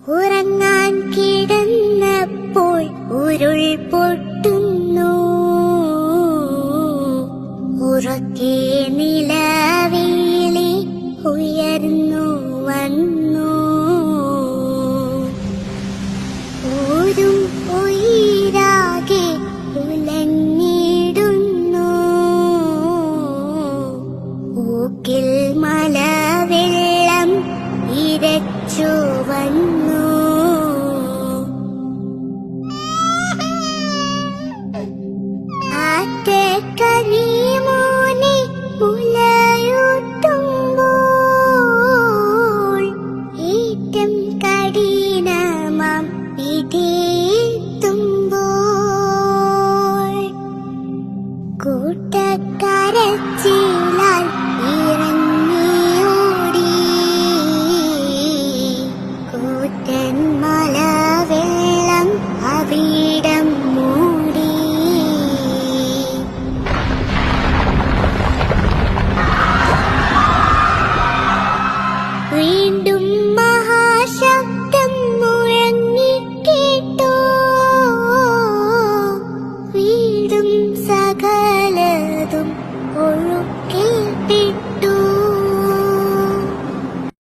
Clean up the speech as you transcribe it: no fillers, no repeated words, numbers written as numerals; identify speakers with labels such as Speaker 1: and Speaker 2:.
Speaker 1: ഉറങ്ങാൻ കിടന്നപ്പോൾ ഉരുൾ പൊട്ടുന്നു, ഉറക്കെ നിലവിളി ഉയർന്നു വന്നു. ഊരും ഉയിരാകെ ഉലഞ്ഞിടുന്നു, ഊക്കിൽ മലവെള്ളം ഇരച്ചു വന്നു. ആറ്റക്കനിമോനെ മുലയൂട്ടുമ്പോൾ ഏറ്റം കഠിനമാം വിധിയെത്തുമ്പോൾ കൂട്ടക്കരച്ചിലാൽ ഇറങ്ങിയോടി കൂറ്റൻ മലവെള്ളം അവിടം മൂടി. വീണ്ടും മഹാശബ്ദം മുഴങ്ങിക്കേട്ടോ, വീടും സകലതും ഒഴുക്കിൽ പെട്ടു.